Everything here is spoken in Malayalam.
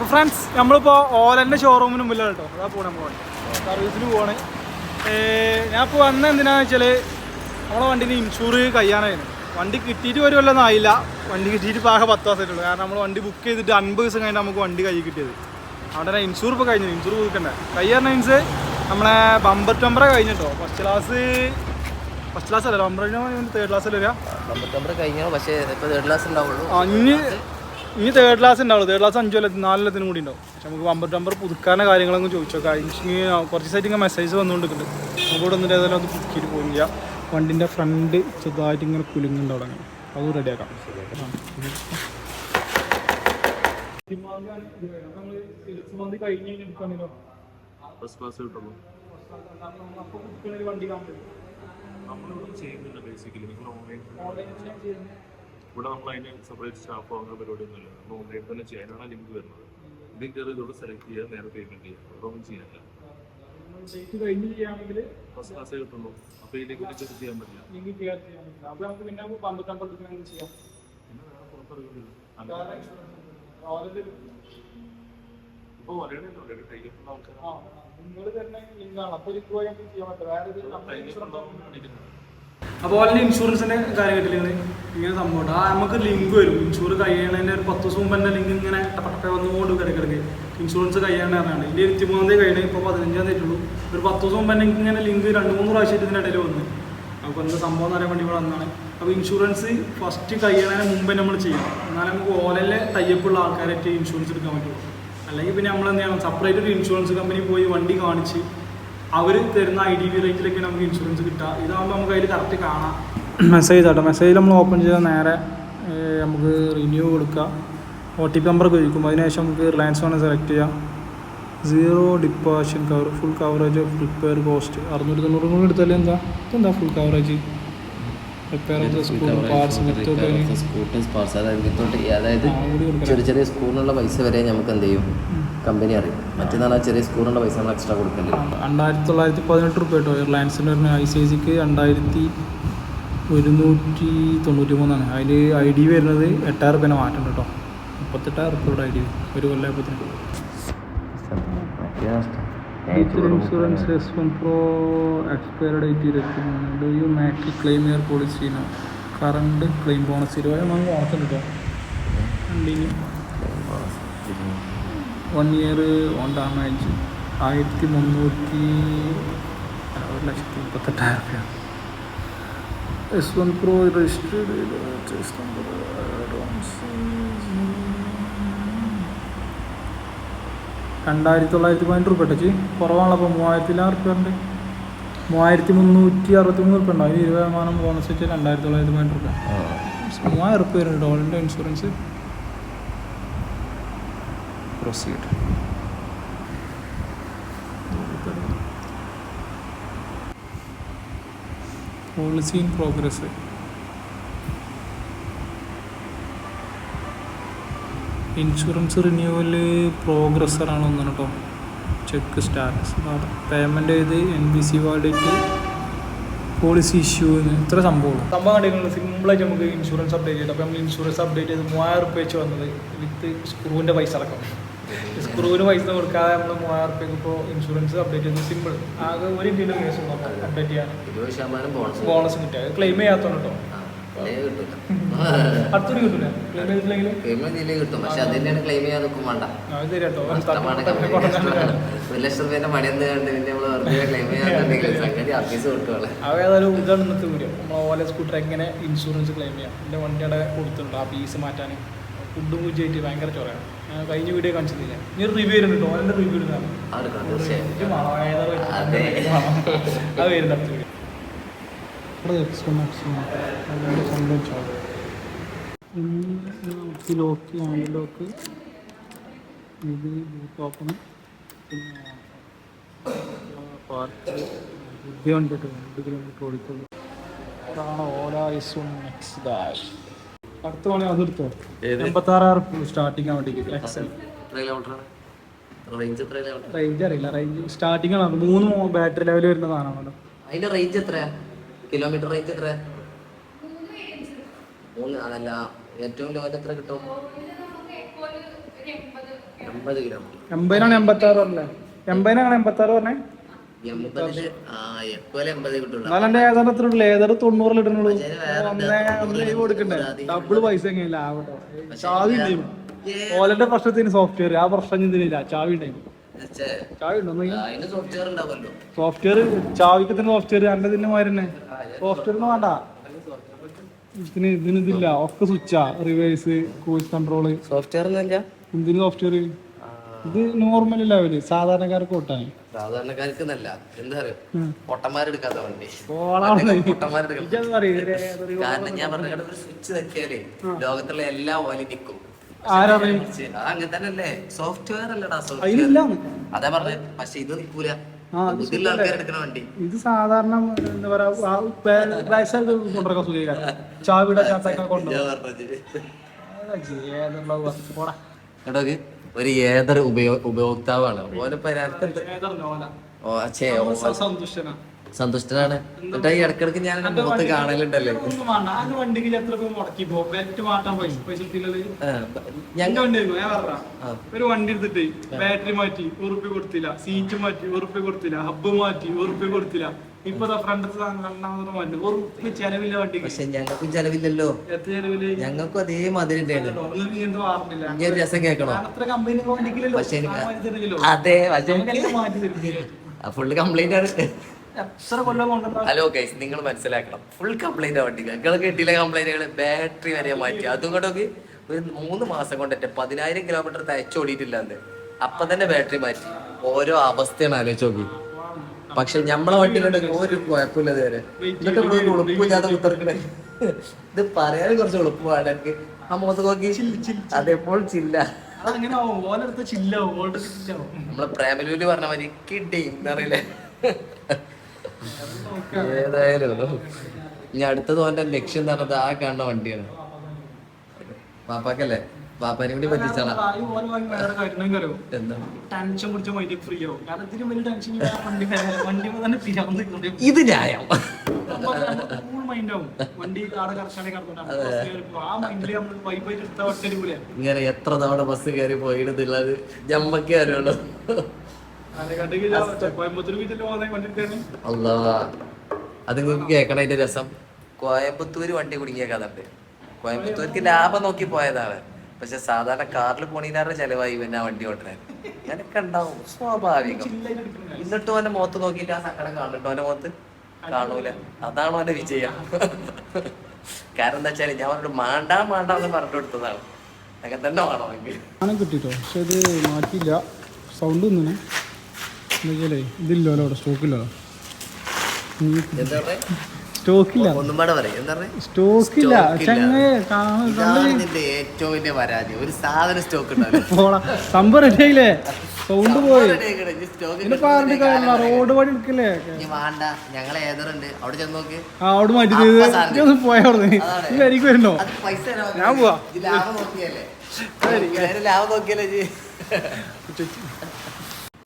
അപ്പോൾ ഫ്രണ്ട്സ് നമ്മളിപ്പോൾ ഓലൻ്റെ ഷോറൂമിന് മുമ്പിലാണ് കേട്ടോ. അതാ പോകണം സർവീസിന് പോവാണ്. ഞാൻ ഇപ്പോൾ വന്നത് എന്തിനാണെന്ന് വെച്ചാൽ നമ്മളെ വണ്ടീൻ്റെ ഇൻഷൂർ കഴിയാനായിരുന്നു. വണ്ടി കിട്ടിയിട്ട് ഒരു കൊല്ലമൊന്നും ആയില്ല. വണ്ടി കിട്ടിയിട്ട് പാകെ 10 ദിവസമായിട്ടുള്ളൂ. കാരണം നമ്മൾ വണ്ടി ബുക്ക് ചെയ്തിട്ട് 50 ദിവസം കഴിഞ്ഞാൽ നമുക്ക് വണ്ടി കൈ കിട്ടിയത്. അവിടെ തന്നെ ഇൻഷൂർ ഇപ്പോൾ കഴിഞ്ഞു. ഇൻഷൂർ പുതുക്കണ്ടേ കയ്യാറിന് മീൻസ് നമ്മളെ ബമ്പർ ടമ്പർ കഴിഞ്ഞിട്ടോ. ഫസ്റ്റ് ക്ലാസ് അല്ല, ബമ്പർ തേർഡ് ക്ലാസ് അല്ല വരിക. പക്ഷേ ഇപ്പോൾ തേർഡ് ക്ലാസ് ഉണ്ടാവുള്ളൂ. ഇനി തേർഡ് ക്ലാസ് ഉണ്ടാവുള്ളൂ. തേർഡ് ക്ലാസ് 5 കൊല്ലത്തിന് 4 കൊല്ലത്തിനും കൂടി ഉണ്ടാവും. പക്ഷെ നമുക്ക് ബമ്പർ ടമ്പർ പുതുക്കാനുള്ള കാര്യങ്ങളൊന്നും ചോദിച്ചോക്കാം. കുറച്ച് സൈറ്റ് ഇങ്ങനെ മെസ്സേജ് വന്നുകൊണ്ടിരിക്കുന്നുണ്ട്. നമുക്കിവിടെ ഒന്നും ഏതായാലും അത് പുതുക്കിയിട്ട് പോകുന്നില്ല. വണ്ടിൻ്റെ ഫ്രണ്ട് ചെറുതായിട്ട് ഇങ്ങനെ കുലുങ്ങുണ്ട് അവിടെ. അങ്ങനെ അത് റെഡിയാക്കാം. വണ്ടി ഇവിടെ നമ്മൾ അതിന് സെപ്പറേറ്റ് സ്റ്റാഫോ അങ്ങനെ പരിപാടിയൊന്നുമില്ല. നമ്മൾ ഓൺലൈൻ തന്നെ ചെയ്യാനാണ് ലിങ്ക് വരുന്നത്. ഇതിൽ കയറി ഇതോടെ സെലക്ട് ചെയ്യുക, നേരെ പേയ്മെന്റ് ചെയ്യുക. അതൊന്നും ചെയ്യാനില്ല. ഫസ്റ്റ് ക്ലാസ്സേ കിട്ടുള്ളൂ. അപ്പോൾ ഇതിലേക്ക് ചെക്ക് ചെയ്യാൻ പറ്റില്ല. പിന്നെ പുറത്തിറങ്ങുന്നില്ല. ഇപ്പോൾ ഓൾറെഡി ടൈപ്പുള്ള ആൾക്കാരാണ്. അപ്പോൾ അതിൻ്റെ ഇൻഷുറൻസിൻ്റെ കാര്യം കേട്ടില്ലെങ്കിൽ ഇങ്ങനെ സംഭവം നമുക്ക് ലിങ്ക് വരും. ഇൻഷൂർ കഴിയണതിൻ്റെ ഒരു 10 ദിവസം മുമ്പ് തന്നെ ലിങ്ക് ഇങ്ങനെ ടപ്പ വന്നുകൊണ്ട് കിടക്കിടക്ക് ഇൻഷുറൻസ് കഴിയാനാണ്. ഇതിൻ്റെ 23 കഴിഞ്ഞ് ഇപ്പോൾ 15 ആയിട്ടുള്ളൂ. ഒരു 10 ദിവസം മുമ്പ് തന്നെ ഇങ്ങനെ ലിങ്ക് 2-3 പ്രാവശ്യമായിട്ട് ഇതിനിടയിൽ വന്ന്. അപ്പോൾ എന്താ സംഭവം എന്ന് അറിയാൻ വേണ്ടി ഇവിടെ വന്നതാണ്. അപ്പോൾ ഇൻഷുറൻസ് ഫസ്റ്റ് കഴിയണതിന് മുമ്പേ നമ്മൾ ചെയ്യണം. എന്നാലും നമുക്ക് ഓലയിലെ ടൈപ്പുള്ള ആൾക്കാരായിട്ട് ഇൻഷുറൻസ് എടുക്കാൻ പറ്റുള്ളൂ. അല്ലെങ്കിൽ പിന്നെ നമ്മൾ എന്ത് ചെയ്യണം, സെപ്പറേറ്റ് ഒരു ഇൻഷുറൻസ് കമ്പനി പോയി വണ്ടി കാണിച്ച് അവർ തരുന്ന IDV റേറ്റിലൊക്കെ നമുക്ക് ഇൻഷുറൻസ് കിട്ടുക. ഇതാകുമ്പോൾ നമുക്ക് അതിൽ കറക്റ്റ് കാണാം. മെസ്സേജ് ആട്ടോ. മെസ്സേജിൽ നമ്മൾ ഓപ്പൺ ചെയ്താൽ നേരെ നമുക്ക് റിന്യൂ കൊടുക്കുക. OTP നമ്പർ ചോദിക്കും. അതിനുശേഷം നമുക്ക് റിലയൻസ് ആണ് സെലക്ട് ചെയ്യാം. 0 depreciation cover, full coverage of repair cost 690 കൂടി എടുത്താൽ ഇതെന്താ ഫുൾ കവറേജ് റിപ്പയർ അതായത് ചെറിയ സ്കൂളിനുള്ള പൈസ വരെ നമുക്ക് എന്ത് ചെയ്യും, കമ്പനി അറിയും. മറ്റന്നാൾ ചെറിയ സ്കൂളിനുള്ള പൈസ നമ്മൾ എക്സ്ട്രാ കൊടുക്കേണ്ടി വരും. 2918 രൂപ കേട്ടോ. റിലയൻസിൻ്റെ പറഞ്ഞ ICICക്ക് 2193. അതിൽ IDV വരുന്നത് 8000 രൂപ മാറ്റം കേട്ടോ. 38,000 രൂപയുടെ IDV ഒരു കൊല്ലത്തിന്. Insurance S1 Pro expiry date 23. Do you make claim year policy no? Current claim bonus 20 നമുക്ക് ബോണസ് ഉണ്ട് കേട്ടോ. കണ്ടിന്യൂ 1 ഇയർ ഓൺ ഡാമേജ് 1,38,000 രൂപ. S1 Pro രജിസ്റ്റേർഡ് 2,918 രൂപ കേട്ടോ. കുറവാണല്ലോ. അപ്പോൾ 3,000 രൂപ ഉണ്ട്. 3,363 രൂപ ഉണ്ടോ. അതിന് 20% ബോണസ് വെച്ചാൽ 2,918 രൂപ. 3,000 രൂപ വരുന്നുണ്ട് ഓളിൻ്റെ insurance. Proceed. Policy in progress. Insurance renewal പ്രോഗ്രസ്സറാണ് ഒന്നാണ് കേട്ടോ. ചെക്ക് സ്റ്റാറ്റസ് പേയ്മെൻറ്റ് ചെയ്ത് NBC വാലിഡേറ്റ് പോളിസി ഇഷ്യൂ ഇത്ര സംഭവം കണ്ടിട്ടുണ്ട്. സിമ്പിളായിട്ട് നമുക്ക് ഇൻഷുറൻസ് അപ്ഡേറ്റ് ചെയ്തിട്ട് അപ്പോൾ നമ്മൾ ഇൻഷുറൻസ് അപ്ഡേറ്റ് ചെയ്ത് 3,000 രൂപ വെച്ച് വന്നത് വിത്ത് സ്ക്രൂവിൻ്റെ പൈസ അടക്കം. സ്ക്രൂവിന് പൈസ കൊടുക്കാതെ നമ്മൾ 3,000 രൂപയ്ക്ക് ഇപ്പോൾ ഇൻഷുറൻസ് അപ്ഡേറ്റ് ചെയ്യുന്നത് സിമ്പിൾ. ആകെ ഒരു ഇന്ത്യയുടെ കേസ് അപ്ഡേറ്റ് ചെയ്യാൻ 20% ബോണസ് കിട്ടുക. ക്ലെയിം ചെയ്യാത്തോണ്ട് കേട്ടോ. അടുത്തൊരു കിട്ടില്ല ക്ലെയിം ചെയ്തില്ലെങ്കിലും കിട്ടും. പക്ഷെ അത് തന്നെയാണ് ക്ലെയിം ചെയ്യാൻ നോക്കും വേണ്ട. 1 ലക്ഷം രൂപേന്റെ മണി എന്ത് കണ്ട് പിന്നെ നമ്മൾ വെറുതെ ക്ലെയിം ചെയ്യാന്നുണ്ടെങ്കിൽ സംഗതി ആഫീസ് കൊടുത്തോളെ. അവ ഏതായാലും ഇതാണ് ഇന്നത്തെ വീഡിയോ. നമ്മൾ ഓല സ്കൂട്ടർ എങ്ങനെ ഇൻഷുറൻസ് ക്ലെയിം ചെയ്യാം. എൻ്റെ വണ്ടിയുടെ കൊടുത്തിട്ടുണ്ട്. ആ പീസ് മാറ്റാൻ ഫുഡും പൂജയായിട്ട് ഭയങ്കര ചോറയാണ്. ഞാൻ കഴിഞ്ഞ വീഡിയോ കാണിച്ചിട്ടില്ല. ഇനി ഒരു റിവ്യൂ വരുന്നുണ്ട്. ഓലൻ്റെ റിവ്യൂ എടുക്കാം. അത് വരുന്നുണ്ട് അടുത്ത വീഡിയോ. ലോക്ക് ഹാൻഡ് ലോക്ക് ഇത് ബൂട്ട് ഓപ്പൺ പാർക്ക് വണ്ടി 2 കിലോമീറ്റർ ഓടിക്കുള്ളൂ. അതാണ് ഓല S1 X ഡാഷ്. അടുത്ത പണി അതെടുത്തോ. 86,000 സ്റ്റാർട്ടിങ് ആണ് വണ്ടിക്ക്. റേഞ്ച് അറിയില്ല. റേഞ്ച് സ്റ്റാർട്ടിങ് ആണ്. 3 ബാറ്ററി ലെവൽ വരുന്ന സാധനമാണല്ലോ. അതിന്റെ റേഞ്ച് എത്രയാ? കിലോമീറ്റർ റേഞ്ച് എത്ര? 3. അതല്ല ഏറ്റവും ലോ എത്ര കിട്ടും? 80 കിലോമീറ്റർ. 80 86 പറഞ്ഞേ 80 86 പറഞ്ഞേ. 80 എക്കോല 80 കിട്ടുള്ളൂ. എന്നാലും എന്റെ ഏതാണ്ട് എത്ര ലേതർ 90 ഇടുന്നുള്ളൂ. ഒന്നേ കൊടുക്കണ്ടേ ഡബിൾ പൈസ എങ്ങനെയല്ല ആവട്ടോ. ചാവി ഉണ്ടായിരുന്നു ഓലന്റെ പ്രശ്നത്തിന് സോഫ്റ്റ്വെയർ ആ പ്രശ്നം ചിന്തില്ല. ചാവി ഉണ്ടായിരുന്നു. ചാവി ഉണ്ടോ സോഫ്റ്റ്വെയർ ഉണ്ടാവുമല്ലോ. സോഫ്റ്റ്വെയർ ചാവിക്ക് തന്നെ സോഫ്റ്റ്വെയർ എന്റെ ഇതിന്റെ മാതിരി തന്നെ സോഫ്റ്റ്വെയർ ഒന്നും വേണ്ട. ഇതിനില്ല ഒക്കെ സ്വിച്ചാ റിവേഴ്സ് ക്രൂസ് കൺട്രോള് സോഫ്റ്റ്വെയർ ഒന്നുമില്ല. എന്തിന് സോഫ്റ്റ്വെയർ? ഇത് നോർമൽ ലെവല് സാധാരണക്കാർക്ക് ഓട്ടാണ്. സാധാരണക്കാർക്ക് നല്ല എന്താ പറയുക പൊട്ടന്മാരെടുക്കാത്ത വണ്ടി. കാരണം ഞാൻ പറഞ്ഞ ഒരു സ്വിച്ച് തെറ്റിയാലേ ലോകത്തുള്ള എല്ലാ ഓലയും നിൽക്കും. അങ്ങനെ തന്നെ അല്ലേ സോഫ്റ്റ്വെയർ അല്ലടാ സോഫ്റ്റ്വെയർ. അതാ പറഞ്ഞത്. പക്ഷെ ഇത് നിൽക്കൂല. ബുദ്ധിയുള്ള ആൾക്കാർ എടുക്കുന്ന വണ്ടി. ഇത് സാധാരണ എന്താ പറയാ കൊണ്ടുവരാൻ സുഖം. ചാവിയുടെ ഒരു ഏതൊരു ഉപയോക്താവാണ് സന്തുഷ്ടനാണ്. എന്നിട്ട് ഈ ഇടക്കിടക്ക് ഞാൻ മുഖത്ത് കാണലുണ്ടല്ലോ. ഒരു വണ്ടി എടുത്തിട്ട് ബാറ്ററി മാറ്റി ഉറുപ്പി കൊടുത്തില്ല, സീറ്റ് മാറ്റി ഉറുപ്പി കൊടുത്തില്ല, ഹബ്ബ് മാറ്റി ഉറുപ്പി കൊടുത്തില്ല. ഇപ്പൊ ഫ്രണ്ട് ഉറുപ്പി ചെലവില്ല വണ്ടി. പക്ഷെ ഞങ്ങൾക്കും ചെലവില്ലല്ലോ. ഞങ്ങൾക്കും അതേ മാതിരി രസം കേൾക്കണോ? പക്ഷെ അതെ ഫുള്ള് കംപ്ലൈന്റ് ആണ്. ഹലോ ഗൈസ്, നിങ്ങൾ മനസ്സിലാക്കണം, ഫുൾ കംപ്ലൈന്റ് ആ വണ്ടി. നിങ്ങൾ കിട്ടിയില്ല കംപ്ലൈന്റുകൾ. ബാറ്ററി വരെ മാറ്റി. അതും കൊണ്ടൊക്കെ ഒരു 3 മാസം കൊണ്ടിട്ട് 10,000 കിലോമീറ്റർ തയ്ച്ചോടിയിട്ടില്ലാന്ന്. അപ്പൊ തന്നെ ബാറ്ററി മാറ്റി. ഓരോ അവസ്ഥയാണ് ആലോചിച്ച് നോക്കി. പക്ഷെ ഞമ്മളെ വണ്ടിയിലുണ്ട് ഒരു കുഴപ്പമില്ല ഇതുവരെ. എന്നിട്ട് ഉളുപ്പില്ലാതെ കുത്തിറക്കണേ. ഇത് പറയാനും കുറച്ച് എളുപ്പമാണ് എനിക്ക്. ആ മുഖത്ത് നോക്കി അതെപ്പോൾ ചില്ല. നമ്മളെ പ്രേമലൂര് പറഞ്ഞ മാതിരി കിട്ടി എന്നറിയില്ലേ. ഏതായാലും ഇനി അടുത്തത് ഓന്റെ ലക്ഷ്യം എന്ന് പറഞ്ഞത് ആ കാണുന്ന വണ്ടിയാണ്. പാപ്പാക്കല്ലേ? പാപ്പാനെ കൂടി പറ്റിച്ചാളാ. ഇത് ന്യായം. ഇങ്ങനെ എത്ര തവണ ബസ് കയറി പോയിട്ടുള്ളത് ഞമ്മക്കേ അറിയുള്ളൂ. അല്ലാ, അത് നിങ്ങൾക്ക് കേൾക്കണ അതിന്റെ രസം. കോയമ്പത്തൂര് വണ്ടി കുടുങ്ങിയ കഥ ഉണ്ട്. കോയമ്പത്തൂർക്ക് ലാഭം നോക്കി പോയതാണ്. പക്ഷെ സാധാരണ കാറിൽ പോണീനാരുടെ ചെലവായി പിന്നെ ആ വണ്ടി കൊണ്ടുവരാൻ. ഞാനൊക്കെ ഉണ്ടാവും, സ്വാഭാവികം. എന്നിട്ടും അവന്റെ മുഖത്ത് നോക്കിയിട്ട് ആ സങ്കടം കാണുന്നുണ്ടോ? അവന്റെ മുഖത്ത് കാണൂല. അതാണോ അവന്റെ വിജയം? കാരണം എന്താ വെച്ചാല് ഞാൻ അവരോട് മാണ്ടാന്ന് പറഞ്ഞു കൊടുത്തതാണ്. അങ്ങനെ തന്നെ വേണോ എങ്കിൽ കിട്ടിട്ടോ. പക്ഷെ ഇത് മാറ്റിയില്ല. സൗണ്ട് ഒന്നിനെ ഇതില്ലോ സ്റ്റോക്കില്ല. സ്റ്റോക്കില്ല. സ്റ്റോക്കില്ല. ഏറ്റവും വലിയ പരാതി ഒരു സാധനം സ്റ്റോക്ക് സംഭവം റെഡിയായില്ലേ? സൗണ്ട് പോയി. റോഡ് പണി എടുക്കല്ലേ? വേണ്ട, ഞങ്ങളെ ഏതറുണ്ട് അവിടെ ചെന്ന് നോക്ക്. അവിടെ മാറ്റി പോയവിടെ എനിക്ക് വരുന്നോ? ഞാൻ പോവാ. ലാഭം നോക്കിയല്ലേ? ലാഭം നോക്കിയല്ലേ?